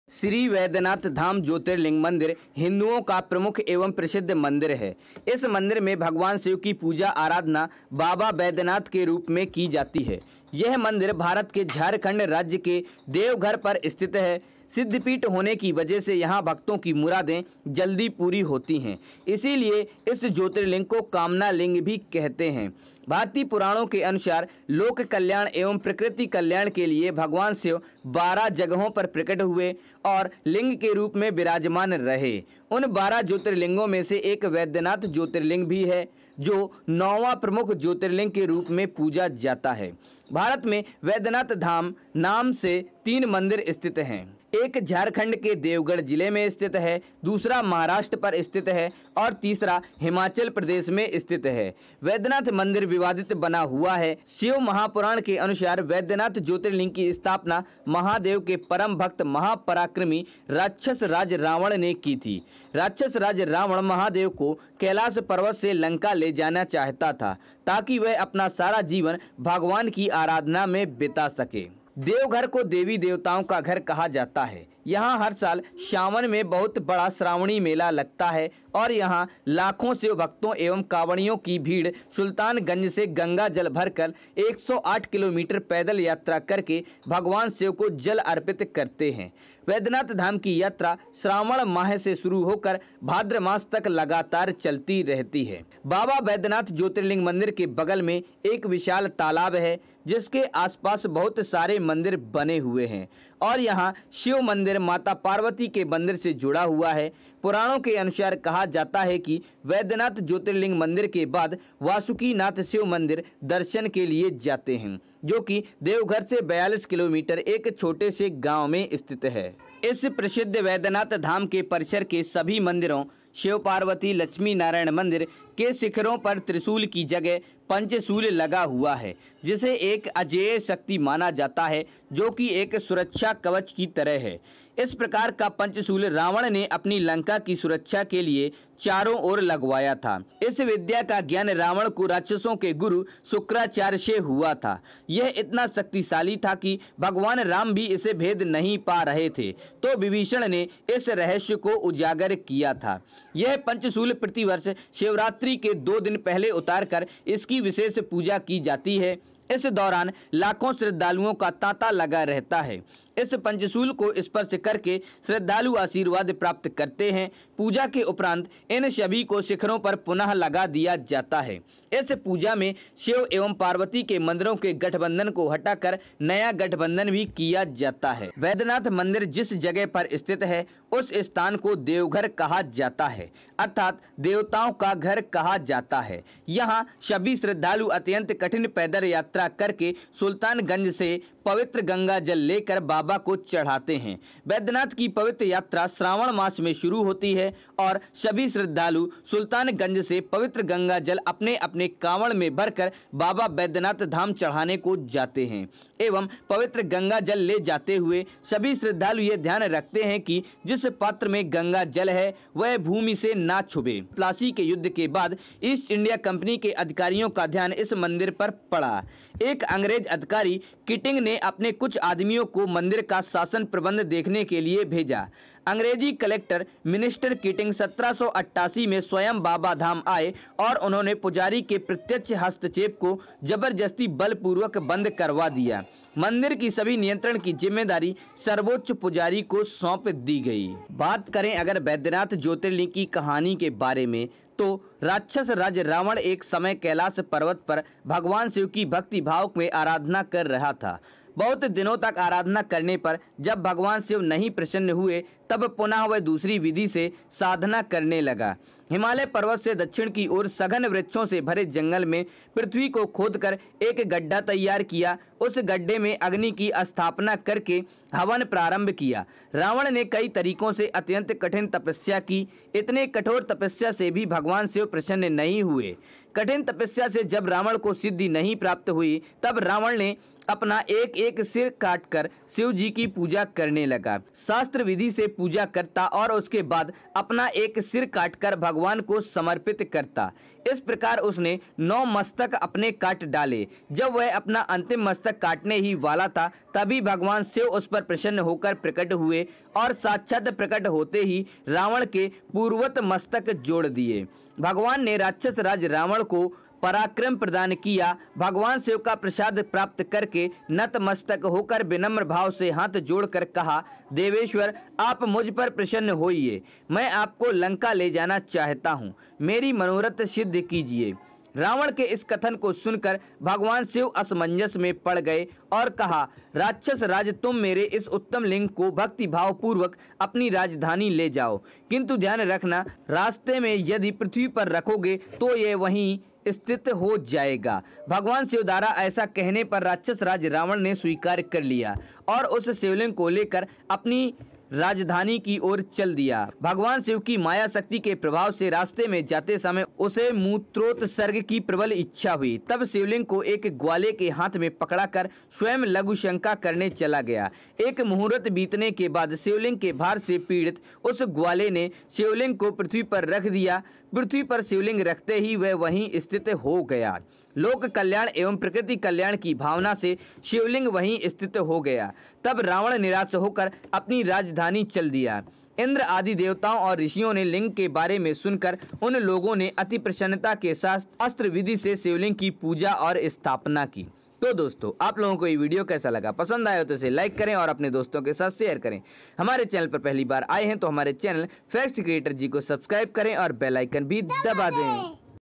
श्री वैद्यनाथ धाम ज्योतिर्लिंग मंदिर हिंदुओं का प्रमुख एवं प्रसिद्ध मंदिर है। इस मंदिर में भगवान शिव की पूजा आराधना बाबा वैद्यनाथ के रूप में की जाती है। यह मंदिर भारत के झारखंड राज्य के देवघर पर स्थित है। सिद्धपीठ होने की वजह से यहाँ भक्तों की मुरादें जल्दी पूरी होती हैं। इसीलिए इस ज्योतिर्लिंग को कामना लिंग भी कहते हैं। भारतीय पुराणों के अनुसार लोक कल्याण एवं प्रकृति कल्याण के लिए भगवान शिव 12 जगहों पर प्रकट हुए और लिंग के रूप में विराजमान रहे। उन 12 ज्योतिर्लिंगों में से एक वैद्यनाथ ज्योतिर्लिंग भी है, जो 9वां प्रमुख ज्योतिर्लिंग के रूप में पूजा जाता है। भारत में वैद्यनाथ धाम नाम से 3 मंदिर स्थित हैं। एक झारखंड के देवगढ़ जिले में स्थित है, दूसरा महाराष्ट्र पर स्थित है और तीसरा हिमाचल प्रदेश में स्थित है। वैद्यनाथ मंदिर विवादित बना हुआ है। शिव महापुराण के अनुसार वैद्यनाथ ज्योतिर्लिंग की स्थापना महादेव के परम भक्त महापराक्रमी राक्षस राज रावण ने की थी। राक्षस राज रावण महादेव को कैलाश पर्वत से लंका ले जाना चाहता था, ताकि वह अपना सारा जीवन भगवान की आराधना में बिता सके। देवघर को देवी देवताओं का घर कहा जाता है। यहाँ हर साल सावन में बहुत बड़ा श्रावणी मेला लगता है और यहाँ लाखों शिव भक्तों एवं कांवड़ियों की भीड़ सुल्तानगंज से गंगा जल भरकर 108 किलोमीटर पैदल यात्रा करके भगवान शिव को जल अर्पित करते हैं। वैद्यनाथ धाम की यात्रा श्रावण माह से शुरू होकर भाद्र मास तक लगातार चलती रहती है। बाबा वैद्यनाथ ज्योतिर्लिंग मंदिर के बगल में एक विशाल तालाब है, जिसके आसपास बहुत सारे मंदिर बने हुए हैं और यहाँ शिव मंदिर माता पार्वती के मंदिर से जुड़ा हुआ है। पुराणों के अनुसार कहा जाता है कि वैद्यनाथ ज्योतिर्लिंग मंदिर के बाद वासुकीनाथ शिव मंदिर दर्शन के लिए जाते हैं, जो कि देवघर से 42 किलोमीटर एक छोटे से गांव में स्थित है। इस प्रसिद्ध वैद्यनाथ धाम के परिसर के सभी मंदिरों, शिव पार्वती लक्ष्मी नारायण मंदिर के शिखरों पर त्रिशूल की जगह पंचशूल लगा हुआ है, जिसे एक अजेय शक्ति माना जाता है, जो कि एक सुरक्षा कवच की तरह है। इस प्रकार का पंचशूल रावण ने अपनी लंका की सुरक्षा के लिए चारों ओर लगवाया था। इस विद्या का ज्ञान रावण को राक्षसों के गुरु शुक्राचार्य से हुआ था। यह इतना शक्तिशाली था कि भगवान राम भी इसे भेद नहीं पा रहे थे, तो विभीषण ने इस रहस्य को उजागर किया था। यह पंचशूल प्रतिवर्ष शिवरात्रि के 2 दिन पहले उतारकर इसकी विशेष पूजा की जाती है। इस दौरान लाखों श्रद्धालुओं का तांता लगा रहता है। इस पंचशूल को स्पर्श करके श्रद्धालु आशीर्वाद प्राप्त करते हैं। पूजा के उपरांत इन सभी को शिखरों पर पुनः लगा दिया जाता है। इस पूजा में शिव एवं पार्वती के मंदिरों के गठबंधन को हटाकर नया गठबंधन भी किया जाता है। वैद्यनाथ मंदिर जिस जगह पर स्थित है, उस स्थान को देवघर कहा जाता है, अर्थात देवताओं का घर कहा जाता है। यहाँ सभी श्रद्धालु अत्यंत कठिन पैदल यात्रा करके सुल्तानगंज से पवित्र गंगा जल लेकर बाबा को चढ़ाते हैं। वैद्यनाथ की पवित्र यात्रा श्रावण मास में शुरू होती है और सभी श्रद्धालु सुल्तानगंज से पवित्र गंगा जल अपने अपने कांवड़ में भरकर बाबा वैद्यनाथ धाम चढ़ाने को जाते हैं। एवं पवित्र गंगा जल ले जाते हुए सभी श्रद्धालु ये ध्यान रखते हैं कि जिस पात्र में गंगा जल है वह भूमि से ना छुबे। प्लासी के युद्ध के बाद ईस्ट इंडिया कंपनी के अधिकारियों का ध्यान इस मंदिर पर पड़ा। एक अंग्रेज अधिकारी किटिंग ने अपने कुछ आदमियों को मंदिर का शासन प्रबंध देखने के लिए भेजा। अंग्रेजी कलेक्टर मिनिस्टर किटिंग 1788 में स्वयं बाबा धाम आए और उन्होंने पुजारी के प्रत्यक्ष हस्तक्षेप को जबरदस्ती बलपूर्वक बंद करवा दिया। मंदिर की सभी नियंत्रण की जिम्मेदारी सर्वोच्च पुजारी को सौंप दी गई। बात करें अगर वैद्यनाथ ज्योतिर्लिंग की कहानी के बारे में, तो राक्षस राज रावण एक समय कैलाश पर्वत पर भगवान शिव की भक्ति भाव में आराधना कर रहा था। बहुत दिनों तक आराधना करने पर जब भगवान शिव नहीं प्रसन्न हुए, तब पुनः वह दूसरी विधि से साधना करने लगा। हिमालय पर्वत से दक्षिण की ओर सघन वृक्षों से भरे जंगल में पृथ्वी को खोदकर एक गड्ढा तैयार किया। उस गड्ढे में अग्नि की स्थापना करके हवन प्रारंभ किया। रावण ने कई तरीकों से अत्यंत कठिन तपस्या की। इतने कठोर तपस्या से भी भगवान शिव प्रसन्न नहीं हुए। कठिन तपस्या से जब रावण को सिद्धि नहीं प्राप्त हुई, तब रावण ने अपना एक एक सिर काटकर शिव जी की पूजा करने लगा। शास्त्र विधि से पूजा करता और उसके बाद अपना एक सिर काटकर भगवान भगवान को समर्पित करता। इस प्रकार उसने 9 मस्तक अपने काट डाले। जब वह अपना अंतिम मस्तक काटने ही वाला था, तभी भगवान शिव उस पर प्रसन्न होकर प्रकट हुए और साक्षात प्रकट होते ही रावण के पूर्ववत मस्तक जोड़ दिए। भगवान ने राक्षस राज रावण को पराक्रम प्रदान किया। भगवान शिव का प्रसाद प्राप्त करके नतमस्तक होकर विनम्र भाव से हाथ जोड़कर कहा, देवेश्वर, आप मुझ पर प्रसन्न होइए। मैं आपको लंका ले जाना चाहता हूँ, मेरी मनोरथ सिद्ध कीजिए। रावण के इस कथन को सुनकर भगवान शिव असमंजस में पड़ गए और कहा, राक्षस राज, तुम मेरे इस उत्तम लिंग को भक्ति भाव पूर्वक अपनी राजधानी ले जाओ, किंतु ध्यान रखना, रास्ते में यदि पृथ्वी पर रखोगे तो ये वहीं स्थित हो जाएगा। भगवान शिव द्वारा ऐसा कहने पर राक्षस राज रावण ने स्वीकार कर लिया और उस शिवलिंग को लेकर अपनी राजधानी की ओर चल दिया। भगवान शिव की माया शक्ति के प्रभाव से रास्ते में जाते समय उसे मूत्रोत्सर्ग की प्रबल इच्छा हुई। तब शिवलिंग को एक ग्वाले के हाथ में पकड़ाकर स्वयं लघु शंका करने चला गया। एक मुहूर्त बीतने के बाद शिवलिंग के भार से पीड़ित उस ग्वाले ने शिवलिंग को पृथ्वी पर रख दिया। पृथ्वी पर शिवलिंग रखते ही वह वहीं स्थित हो गया। लोक कल्याण एवं प्रकृति कल्याण की भावना से शिवलिंग वहीं स्थित हो गया। तब रावण निराश होकर अपनी राजधानी चल दिया। इंद्र आदि देवताओं और ऋषियों ने लिंग के बारे में सुनकर उन लोगों ने अति प्रसन्नता के साथ अस्त्र विधि से शिवलिंग की पूजा और स्थापना की। तो दोस्तों, आप लोगों को ये वीडियो कैसा लगा? पसंद आया तो इसे लाइक करें और अपने दोस्तों के साथ शेयर करें। हमारे चैनल पर पहली बार आए हैं तो हमारे चैनल फैक्ट्स क्रिएटर जी को सब्सक्राइब करें और बेल आइकन भी दबा दें।